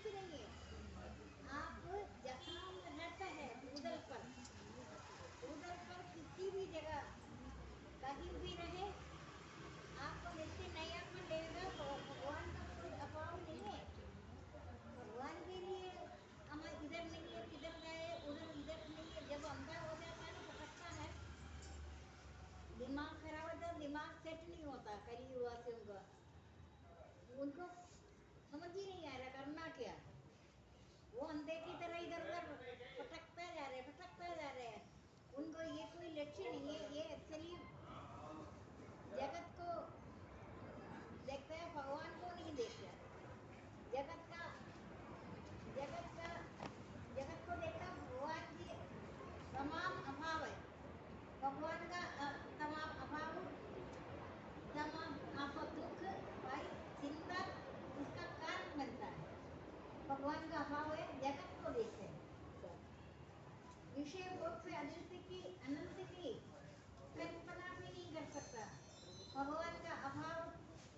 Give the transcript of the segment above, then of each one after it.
कुछ नहीं है। आप जहाँ रहते हैं उधर पर किसी भी जगह कहीं भी रहे, आपको नित्य नया में लेगा। भगवान का कोई अभाव नहीं है। भगवान के लिए हम इधर नहीं है, किधर गए, उधर इधर नहीं है। जब अंधा हो जाता है ना, भटकता है, दिमाग खराब होता है, दिमाग सेट नहीं होता। कई वासियों का उनको समझ ही नहीं आ रहा करना क्या। वो अंधे की तरह इधर उधर भटकता जा रहे हैं। उनको ये कोई लक्ष्य नहीं है। ये एक्चुअली जगत को देखता है, भगवान को नहीं देखता। जगत का जगत का जगत को देखता, भगवान की तमाम अभाव है। भगवान का तमाम अभाव, तमाम आपको दुख, भाई चिंता, इसका कारण बनता है। भगवान का अभाव है, जगत को देखते हैं। विषय भोग से अनंत की कल्पना भी नहीं कर सकता। भगवान का अभाव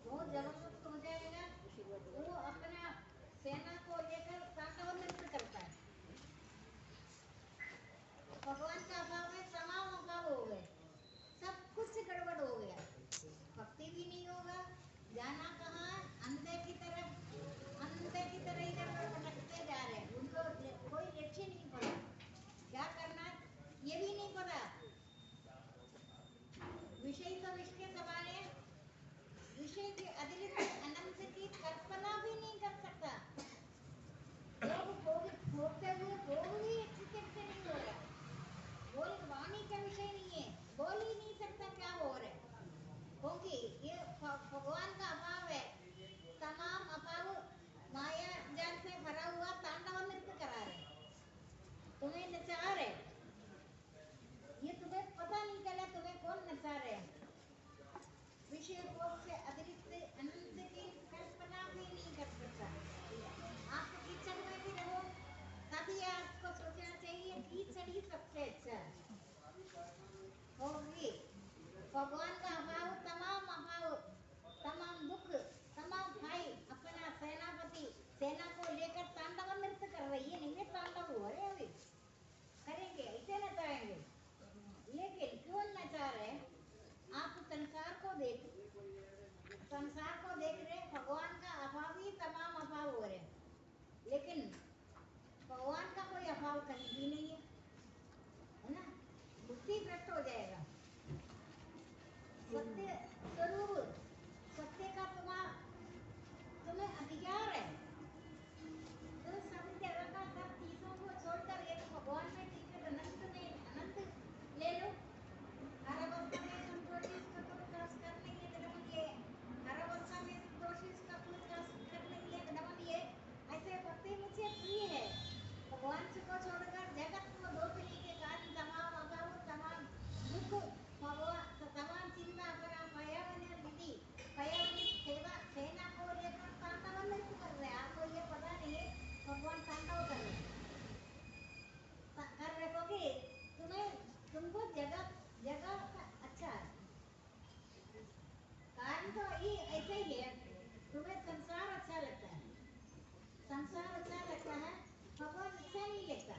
बहुत जबरदस्त हो जाएगा। वो अपना सेना को लेकर तांडव नृत्य करता है। भगवान का अभाव है, तमाम अभाव हो गए, सब कुछ गड़बड़ हो गया। भक्ति भी नहीं होगा, जाना कहाँ, अंधे की तरह इधर भटकते जा रहे हैं। उनको कोई लक्ष्य नहीं पड़ा, क्या करना ये भी नहीं पता। विषय तो विष के समान है, विषय के अतिरिक्त अनंत की कल्पना भी नहीं कर सकता। भोगते हुए भोग भी अच्छे से नहीं हो रहा। बोल वाणी का विषय नहीं है, बोल ही नहीं सकता क्या हो रहा है, क्योंकि ये भगवान का अभाव है। तमाम अभाव माया जाल से भरा हुआ तांडव नृत्य करा रहे, तुम्हें नचा रहे। ये तुम्हें पता नहीं चला तुम्हें कौन नचा रहे। विषय भोग से अतिरिक्त अनंत की कल्पना भी नहीं कर सकता। आप कीचड़ में भी रहो, तभी आपको सोचना चाहिए कीचड़ ही सबसे अच्छा होगी। भगवान का अभाव, तमाम अभाव, तमाम दुख, तमाम भाई अपना सेनापति सेना को लेकर तांडव नृत्य कर रही है। नहीं तांडव हो रहे अभी करेंगे, इसे नचाएंगे। लेकिन क्यों नचा रहे? आप संसार को देख रहे, भगवान का अभाव ही तमाम अभाव हो रहे, लेकिन भगवान का कोई अभाव कहीं भी नहीं है ना। बुद्धि भ्रष्ट हो जाएगा। सत्य स्वरूप, सत्य का तुम्हें अधिकार है। तो सब जगह का सब चीजों को छोड़कर एक भगवान में टिकट अनंत ले लो। हर अवस्था में संतोषी का कोई त्रास कर नहीं है, डबल ये हर अवस्था में संतोषी का कोई त्रास कर नहीं है, डबल ये ऐसे भक्ति मुझे प्रिय है। भगवान को छोड़कर जगत को दोषनी के कारण तमाम अभाव, तमाम दुख, भगवान तमाम चिंता अपना पर्यावरण विधि पर्यावरण सेवा सेना को लेकर तांडव नृत्य कर रहे हैं। आपको ये पता नहीं है भगवान तांडव कर रहे क्योंकि तुमको जगह का अच्छा है। कारण तो ये ऐसे ही है, तुम्हें संसार अच्छा लगता है, भगवान अच्छा नहीं लगता।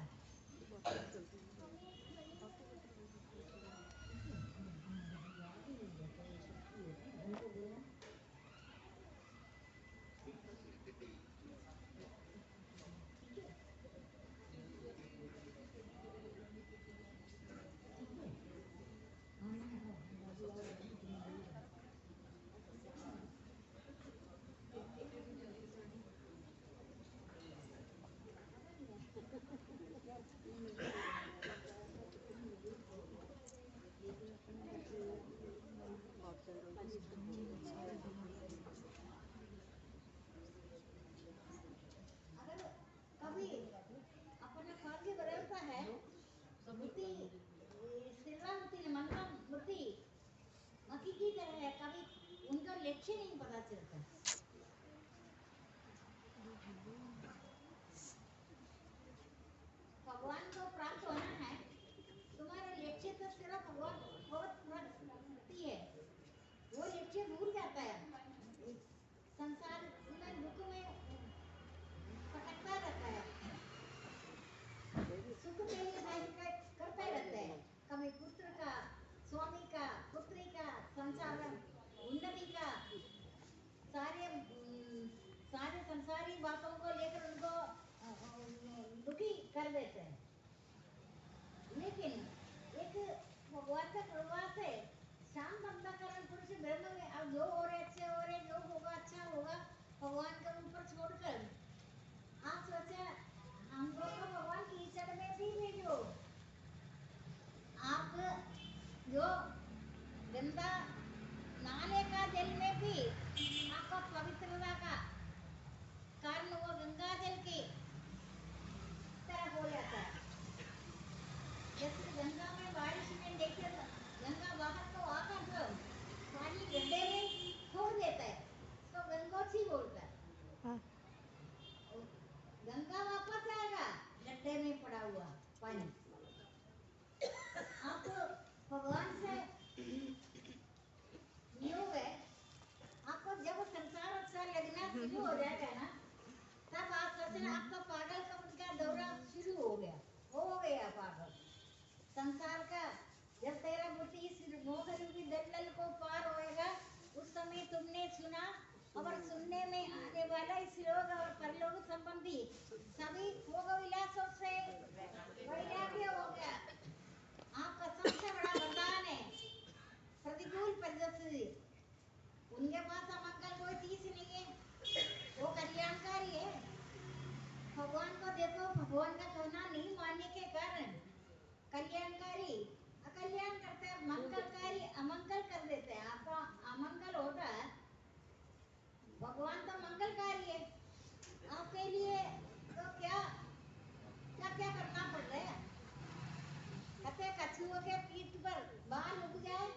अगर कभी अपना भाग्य बदलता है, बुद्धि स्थिरता होती है, मन का बुद्धि मक्खी की तरह है, कभी उनका लक्ष्य नहीं पता चलता। भगवान को प्राप्त होना है, तुम्हारा लक्ष्य तो सिर्फ भगवान बहुत भक्ति है, वो लक्ष्य भूल जाता है। संसार में दुख में भटक के लिए करते रहते हैं, कभी पुत्र का, स्वामी का, पुत्री का, संसार उन्नति का, सारे संसारी बातों को लेकर उनको दुखी कर देते हैं। लेकिन एक भगवान का कृपा से शांत अंतःकरण पुरुष ब्रह्म में अब जो हो रहे अच्छे हो रहे, जो होगा अच्छा होगा, भगवान के ऊपर छोड़कर आप सोचे हम लोग को भगवान कीचड़ में भी भेजो, आप जो गंदा नाले का जल में भी आपका पवित्रता का कारण वो गंगा जल की तरह हो जाता है। जैसे गंगा में बारिश में देखिए गंगा बाहर को आकर जो पानी गड्ढे में छोड़ देता है तो गंगोत्री बोलता है। हाँ। गंगा वापस आएगा गड्ढे में पड़ा हुआ पानी। आप भगवान से योग है, आपको जब संसार अच्छा लगना शुरू हो जाएगा ना, तब आप सोचना आपका पागल का दौरा शुरू हो गया पागल संसार का। जब तेरा बुद्धि इस मोहरूपी दलदल को पार होएगा, उस समय तुमने सुना और सुनने में आने वाला इस लोक और परलोक संबंधी सभी भोग विलासों से वैराग्य हो गया। आपका सबसे बड़ा वरदान है प्रतिकूल परिस्थिति। उनके पास अमंगल कोई चीज नहीं है, वो कल्याणकारी है। भगवान को देखो, भगवान का कहना नहीं मानने के कारण कल्याणकारी अकल्याण करते हैं, मंगलकारी अमंगल कर देते हैं। आपका अमंगल होता है, भगवान तो मंगलकारी है। आपके लिए तो क्या क्या क्या करना पड़ रहा है? कहते कछुओं के पीठ पर बाल उग जाए,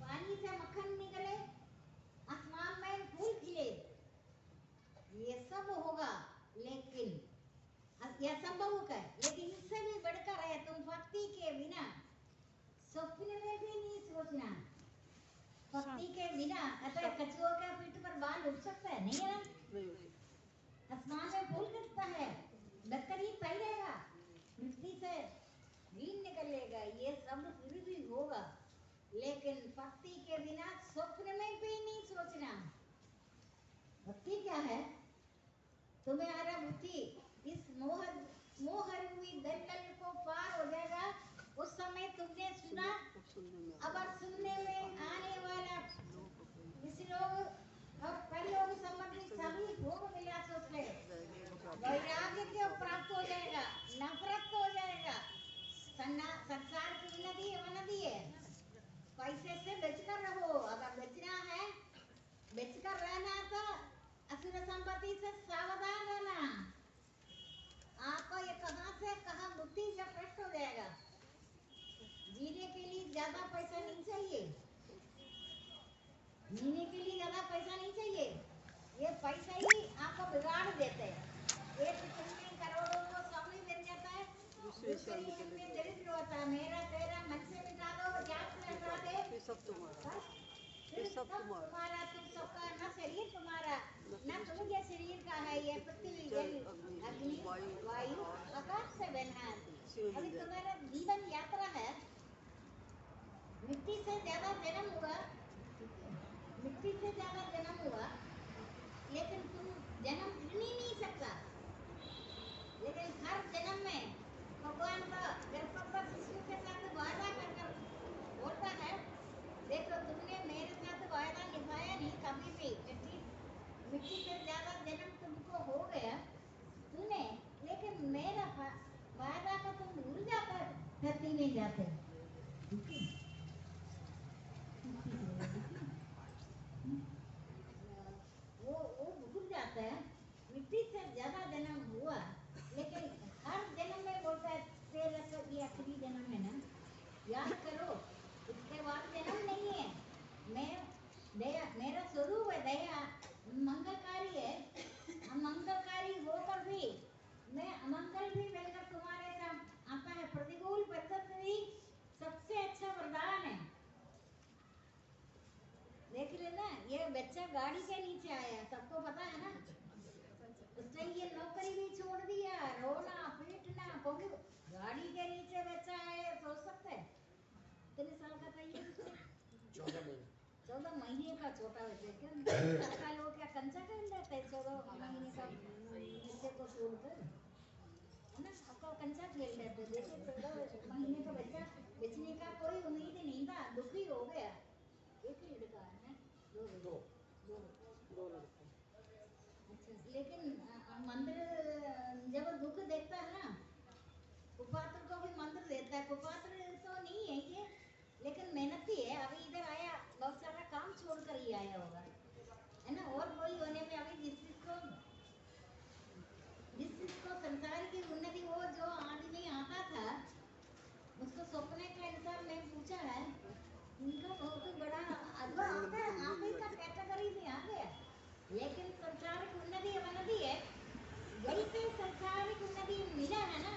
पानी से मक्खन निकले, आसमान में फूल खिले, ये सब होगा, लेकिन यह संभव है। लेकिन इससे भी बढ़कर है, तुम भक्ति के बिना स्वप्न में भी नहीं सोचना। भक्ति के बिना कहते कछुओं के पीठ पर बाल उग सकता है? नहीं है ना। आसमान में फूल खिलता है, बकरी फैलेगा, मिट्टी से बीन निकलेगा, ये सब फिर भी होगा। लेकिन भक्ति के बिना स्वप्न में भी नहीं सोचना। भक्ति क्या है? तुम्हारा बुद्धि इस मोहरूपी दलदल को पार हो जाएगा, उस समय तुमने सुना अब सुनने में आने वाला इस लोग और परलोक संबंधी सभी भोग विलासों से वैराग्य को प्राप्त हो जाएगा, नफरत हो जाएगा। संसार की उन्नति अवनति है, पैसे से बेचकर रहो। अगर बेचना है, बेचकर रहना तो असुर संपत्ति से सावधान रहना। आपको ये कहां से कहां बुद्धि जब भ्रष्ट हो जाएगा। जीने के लिए ज्यादा पैसा नहीं चाहिए, जीने के लिए ज्यादा पैसा नहीं चाहिए, ये पैसा ही आपको बिगाड़ देते हैं। एक सेकंड में करोड़ों को स्वामी बन जाता है, दूसरे में दरिद्र होता है। मेरा तेरा मन से मिटा दो, जात से हटा दे, सब तुम्हारा, फिर सब तुम्हारा, तुम सबका, न शरीर तुम्हारा, न तुम ये शरीर का है। ये पृथ्वी, जल, अग्नि, वायु, आकाश से बना है। अभी तुम्हारा जीवन यात्रा है, मिट्टी से ज्यादा जन्म हुआ, मिट्टी से ज्यादा जन्म हुआ, लेकिन तुम जन्म गिन ही नहीं सकता। लेकिन हर जन्म में भगवान का गर्भवती शिशु के साथ वादा कर बोलता है, देखो तुमने मेरे साथ वायदा निभाया नहीं कभी भी। मिट्टी से ज्यादा जन्म तुमको हो गया तूने, लेकिन मेरा वायदा को तुम भूल जाता, धरती में जाते। वो भूल जाता है। मिट्टी से ज्यादा जन्म हुआ, लेकिन हर जन्म में बोलता है तेरा तो ये आखिरी जन्म है ना, याद करो, इसके बाद जन्म नहीं है। मैं दया, मेरा स्वरूप है दया, मंगलकारी है। अमंगलकारी होकर भी मैं अमंगल भी मिलकर तुम्हारे साथ आता है। प्रतिकूल परिस्थिति सबसे अच्छा वरदान है। देख लेना, ये बच्चा गाड़ी के नीचे आया, सबको पता है ना। उसने ये नौकरी भी छोड़ दिया, रोना क्योंकि गाड़ी के नीचे बच्चा है, सोच सकते हैं कितने साल का था ये? 14 महीने का छोटा बच्चा। क्या सरकार लोग क्या कंचा कर लेते हैं 14 महीने का बच्चे को छोड़कर, है ना? आपको कंचा खेल लेते। देखिए 14 महीने का बच्चा बेचने का कोई उम्मीद नहीं था, दुखी हो गया। एक ही लड़का है, दो लड़के। अच्छा, लेकिन मंदिर जब दुख देखता है ना, कुपात्र को भी मंदिर देता है। कुपात्र तो नहीं है ये, लेकिन मेहनती है। अभी इधर आया, बहुत सारा काम छोड़कर ही आया होगा, है ना? और कोई होने में अभी जिसको संसार की उन्नति, वो जो आदमी आता था, उसको सपने के अनुसार मैं पूछा है, उनका बहुत बड़ा आप ही का कैटेगरी में आ गया। लेकिन संसारिक उन्नति अवनति है, जैसे संसारिक उन्नति मिला है ना,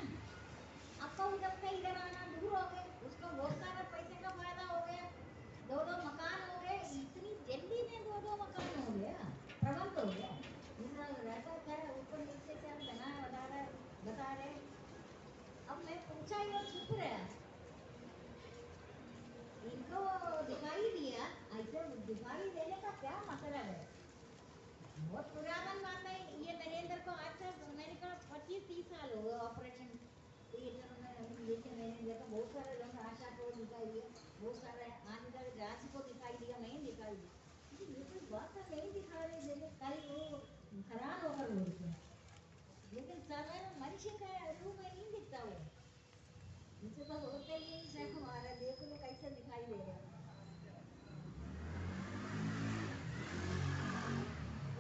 आपका उधर से इधर आना दूर हो गए, उसको बहुत सारा पैसे का फायदा हो गया, 2 मकान हो गए, इतनी जल्दी में 2 मकान हो गया, प्रबंध हो गया। रहता था ऊपर नीचे से हम बता रहे। अब मैं पूछा, ये चुप रहा, इनको दिखाई दिया। ऐसे दिखाई देने का क्या मतलब है? बहुत पुराना बात है ये। नरेंद्र को आज तक मैंने कहा 25-30 साल हो गए ऑपरेशन थिएटर में। जैसे मैंने देखा बहुत सारे लोग, आशा को दिखाई दिया, बहुत सारे आज तक राज को दिखाई दिया, मैं दिखाई दी, ये कोई बात नहीं दिखा रहे। जैसे कल वो हैरान होकर बोलते हैं, लेकिन साधारण मनुष्य का रूप में नहीं दिखता वो। मुझे तो होते ही नहीं हमारा, देखो तो कैसे दिखाई दे रहा है।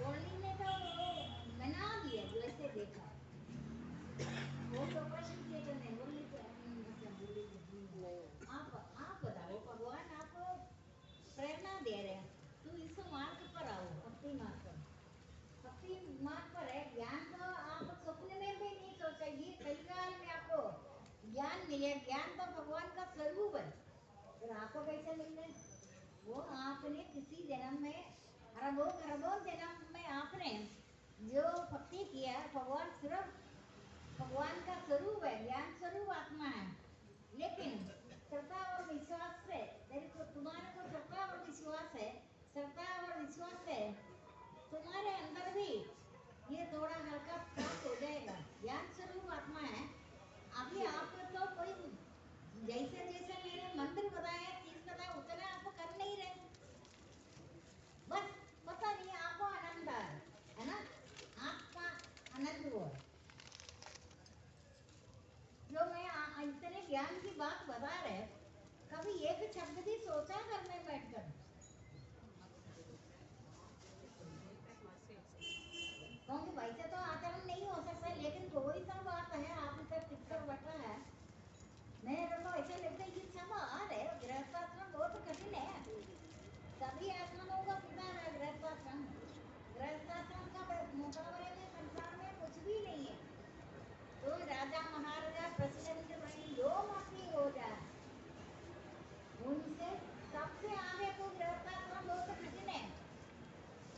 ओनली ने तो बना दिया जैसे देखा, वो ऑपरेशन थिएटर में ओनली आप बताओ, भगवान आपको प्रेरणा दे रहे हैं, तू इस मार्ग पर आओ, भक्ति मार्ग पर है। ज्ञान तो आप सपने में भी नहीं सोचा, ये कलिकाल में आपको ज्ञान मिले। ज्ञान तो भगवान का स्वरूप है, फिर आपको कैसे मिल रहे? वो आपने किसी जन्म में, अरबों जन्म में आपने जो भक्ति किया, भगवान सिर्फ भगवान का स्वरूप है, ज्ञान स्वरूप आत्मा है। लेकिन श्रद्धा और विश्वास से, तेरे को तुम्हारे को श्रद्धा और विश्वास है, श्रद्धा और विश्वास से तुम्हारे अंदर भी ये थोड़ा हल्का प्राप्त हो जाएगा। ज्ञान स्वरूप आत्मा है। अभी आप तो कोई जैसे जैसे मैंने मंत्र बताया, चीज बताया, उतना आपको कर नहीं रहे, बस पता नहीं आपको आनंद आ रहा है ना, आपका आनंद हुआ। जो मैं इतने ज्ञान की बात बता रहे, कभी एक शब्द भी सोचा करने बैठकर? क्योंकि वैसे तो आचरण नहीं हो सकता, लेकिन कोई सा बात है, आप इधर टिककर बैठा है, मेरे को ऐसा लगता है ये सब आ रहे। गृहस्थाश्रम बहुत कठिन है, सभी आश्रमों का पिता है गृहस्थाश्रम। गृहस्थाश्रम का मुकाबले में संसार में कुछ भी नहीं है। तो राजा महाराजा प्रेसिडेंट बनी, जो मर्जी हो जाए, उनसे सबसे आगे तो गृहस्थाश्रम बहुत कठिन है।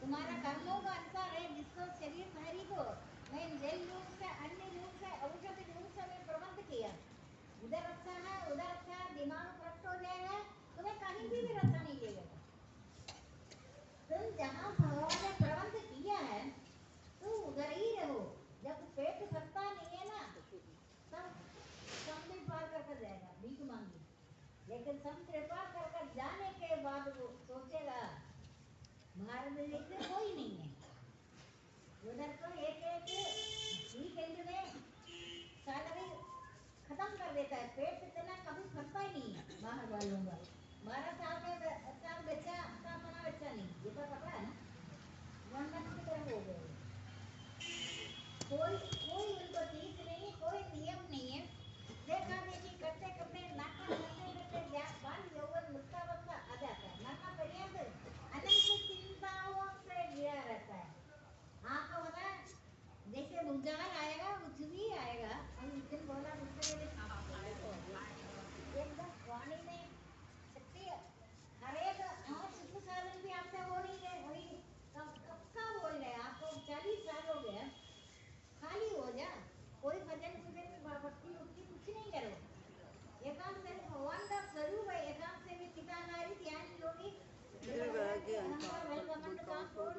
तुम्हारा कर्मों का अनुसार है, जिसको शरीरधारी को मैं जल रूप से, अन्य रूप से, औषधि रूप से मैं प्रबंध किया, उधर अच्छा है, उधर अच्छा है, दिमाग भ्रष्ट हो जाएगा, तुम्हें कहीं भी रास्ता नहीं देगा। तुम जहाँ भगवान ने प्रबंध किया है, तो उधर ही रहो। जब पेट भरता नहीं है ना, तब समुद्र पार कर जाएगा भीख मांगी। लेकिन समुद्र पार कर जाने के बाद वो सोचेगा भारत में जैसे कोई नहीं है। उधर तो एक वीकेंड में सैलरी खत्म कर देता है, पेट इतना कभी भरता ही नहीं है बाहर वालों का। 12 साल बच्चा का अपना बच्चा नहीं, ये तो पता है ना, 1 मंथ की तरफ हो गए। कोई उनको चीज नहीं, कोई नियम नहीं है। देखा देखी करते करते, नाटक करते करते बाल यौवन मुक्तावस्था आ जाता है। मरना पर्यंत अनंत चिंताओं से घिरा रहता है। आपको पता है, जैसे भूचाल आएगा, कुछ भी आएगा, हम उस दिन बोला दूसरे एकदम वाणी में शक्ति, हरे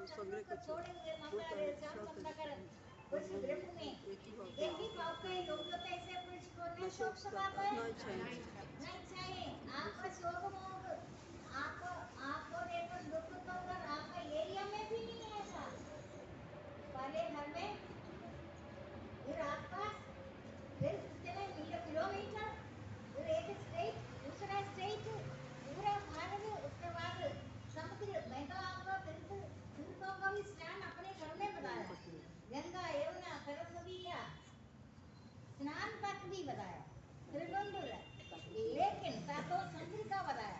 शत्रु को छोड़े हुए माता रे श्याम सुंदर कर उस ब्रह्म में देखी पाव के योग्यता ऐसे पुरुष को न शोक स्वभाव है नहीं चाहिए आपका शोक मोह आपको देखो दुख तो अगर आपका एरिया में भी नहीं है ऐसा पहले घर में फिर आसपास फिर कितने किलोमीटर फिर एक स्टेट दूसरा स्टेट पूरा भारत उसके बाद समुद्र मैं तो आपको तीर्थों का भी स्नान अपने घर में बताया गंगा यमुना सरस्वती का स्नान तक भी बताया त्रिवेंद्र लेकिन सातों समुद्र का बताया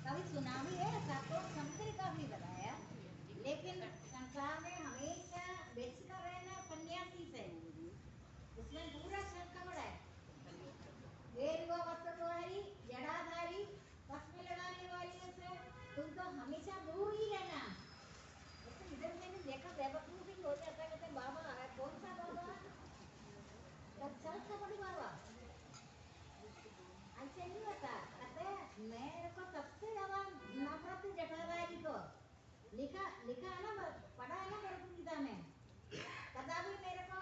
कभी सुना भी है सातों समुद्र का भी बताया लेकिन संसार में हमेशा बेचता रहना सन्यासी से उसमें पूरा शब्द कपड़ा है गेरुआ वस्त्रधारी जटाधारी भस्म लगाने वाली से तुम तो हमेशा दूर ही रहना तो इधर मैंने देखा बेवकूफ ही हो जाता कहते बाबा है कौन सा बाबा चल कपड़ी बाबा ऐसे नहीं होता कहते मेरे को सबसे ज्यादा नफरत जटाधारी को लिखा लिखा है ना पढ़ा है ना भगवद गीता में कदापि मेरे को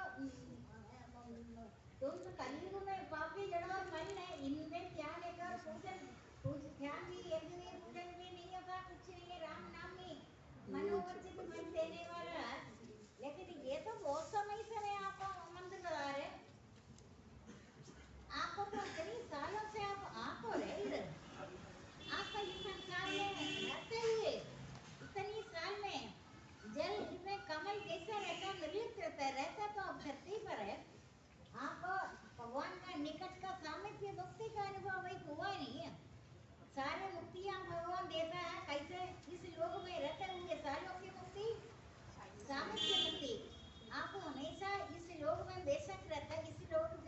तुम तो कलयुग में पापी जड़ और मन है इनमें ध्यान लेकर पूजन ध्यान भी यज्ञ भी पूजन भी नहीं होता कुछ नहीं है राम नाम ही मनोवर्जित मन देने वाला लेकिन ये तो बहुत समय से मैं आपको मंत्र बता रहे आपको तो इतनी सालों से आप हो रहे इधर आपका इस संसार में रहते हुए इतनी साल में जल में कमल कैसा रहता निर्लिप्त रहता तो अब धरती पर है आपको भगवान का निकट का सामिप्य मुक्ति का अनुभव वही हुआ नहीं है सारे मुक्तियां भगवान देता है कैसे इस लोक में रहते हुए सालों की मुक्ति सामिप्य मुक्ति आपको हमेशा इस लोक में बेशक रहता है इस लोक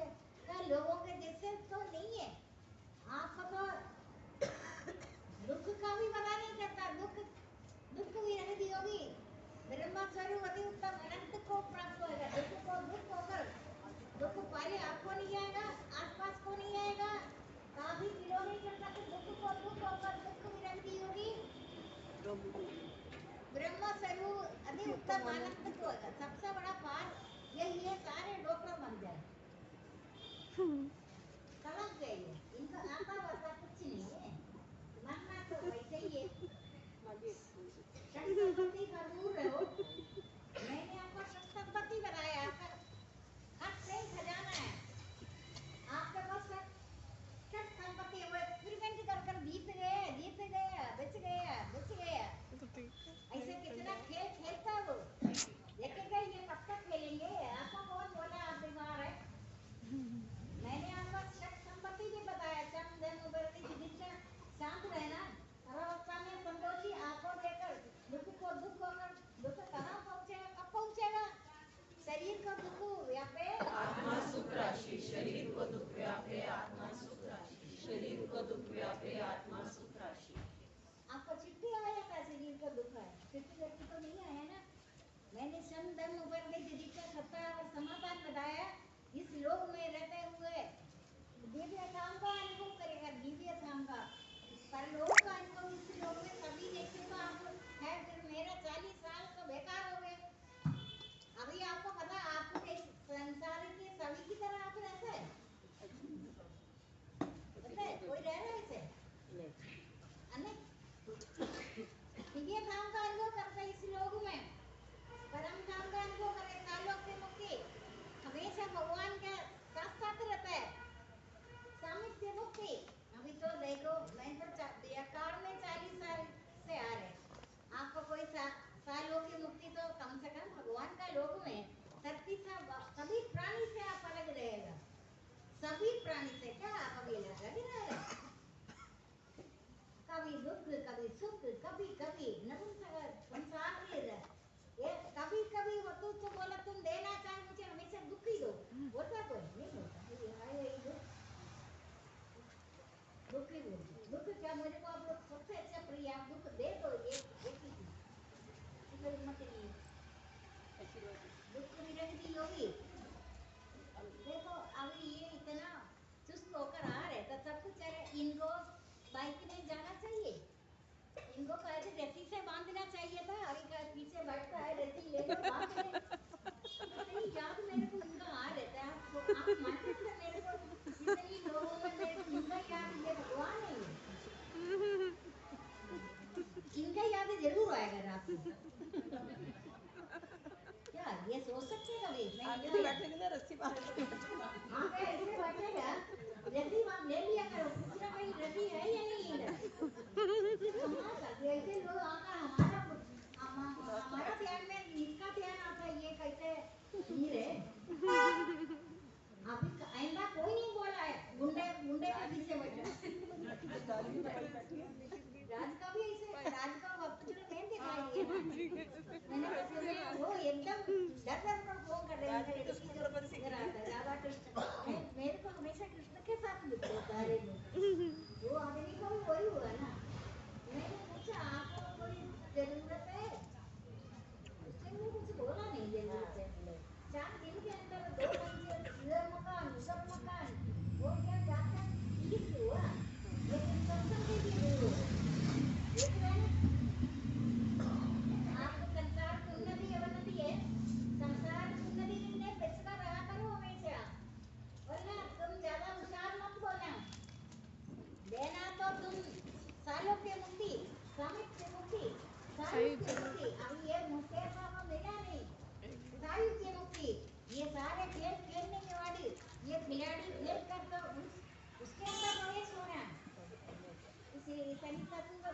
का लोगों के जैसे तो नहीं है आपको तो दुख का भी पता नहीं करता दुख भी रहती होगी ब्रह्मा स्वरूप अति उत्तम अनंत को प्राप्त होगा दुख को दुख होकर दुख पहले आपको नहीं आएगा आसपास को नहीं आएगा काफी किलोमीटर तक दुख को दुख होकर दुख विरक्ति होगी ब्रह्म स्वरूप अति उत्तम आनंद को होगा सबसे बड़ा पाठ यही है सारे डॉक्टर बन जाए कलंक है ये इनका आता वाता कुछ नहीं है मरना तो वैसे ही है संपत्ति भरपूर रहो मैंने आपको संपत्ति बनाया आपका हर सही खजाना है आपके पास सब संपत्ति है वो एक्सपेरिमेंट कर बीत गया बच गया ऐसे कितना खेल खेलता वो देखेगा ये कब तक खेलेंगे आपको कौन बोला आप बीमार है मैंने आपको सब संपत्ति भी बताया सब धन उबरती जिंदगी शांत रहना हर अवस्था में संतोषी आपको देकर दुख को दुख होकर दुख कहाँ पहुँचेगा कब पहुँचेगा शरीर को दुख व्यापे आत्मा सुख राशि शरीर को दुख व्यापे आत्मा सुख राशि शरीर को दुख व्यापे आत्मा सुख राशि आपको चिट्ठी आया था शरीर को दुख है चिट्ठी व्यक्ति तो नहीं आया ना मैंने सम धन उबरती जिंदगी का सत्ता और समाधान बताया इस लोक में रहते हुए दिव्य धाम का अनुभव करेगा दिव्य धाम का परलोक का अनुभव इस लोक में सभी देखेगा आप है फिर मेरा 40 साल तो बेकार हो गए अभी आपको पता आपके संसार के सभी की तरह आप रहते हैं पता है कोई रह रहा है ऐसे दिव्य धाम का अनुभव करते इस लोक में परम धाम का अनुभव करे कालोक की मुक्ति हमेशा भगवान के साथ साथ रहता है सामिप्य मुक्ति अभी तो देखो मैं तो व्याकार में 40 साल से आ रहे आपको कोई सालों की मुक्ति तो कम से कम भगवान का लोक में धरती से सभी प्राणी से आप अलग रहेगा सभी प्राणी से क्या आप अभी अलग रह रहे कभी दुख कभी सुख कभी कभी संसार में रहे ये कभी कभी वो तो बोला तुम देना चाहे मुझे हमेशा दुख ही दो होता कोई नहीं होता ये दुख ही बोलते दुख क्या मेरे को आप लोग सबसे अच्छा प्रिय आप दुख दे दो एक ही चीज इसलिए मत नहीं दुख निरंजन योगी देखो अभी ये इतना चुस्त होकर आ रहे तो सब कुछ इनको बाइक में जाना चाहिए इनको कैसे रस्सी से बांधना चाहिए था अभी का पीछे बात है इतनी याद मेरे को इनका आ रहता है। आप मानते हैं ना मेरे को जितनी लोगों में मेरे को इनका याद ये भगवान है ये। इनका याद जरूर आएगा रात को। क्या ये सोच सकते हैं कभी? आगे नहीं बैठेंगे ना रस्सी बांध के हाँ मैं ऐसे बैठेगा रस्सी वहाँ ले लिया करो पूछना भाई रस्सी है या नहीं इधर। कमाल करते हैं ऐसे लोग आकर हमारा ध्यान में इनका ध्यान आता है ये कैसे हीरे। अभी आइंदा कोई नहीं बोला है गुंडे गुंडे के पीछे बैठा। राज का भी ऐसे राज का वक्त जो मैंने दिखाई है ना मैंने कहा वो एकदम डर डर कर फोन कर रहे हैं राधा कृष्ण मेरे को हमेशा कृष्ण के साथ मिलते सारे लोग। वो आदमी को भी वही हुआ ना। मैंने पूछा आपको कोई जरूरत है उसने वो कुछ बोला नहीं जरूरत है। 4 दिन के अंदर 2 मंजिल इधर मकान उधर मकान वो क्या जाकर ठीक हुआ लेकिन संसार के लिए नहीं हुआ। देख रहे हैं आपको संसार की उन्नति अवनति है। संसार की उन्नति ने बेचकर रहा करो हमेशा वरना तुम ज्यादा होशियार मत बोलना। देना तो तुम सालों के मुक्ति सामित के मुक्ति सायुज के मुक्ति अब ये मुक्ति का मिला नहीं सायुज के मुक्ति ये सारे खेल खेलने के वाली ये खिलाड़ी खेल कर तो उसके अंदर प्रवेश होना इसी शनि तत्व को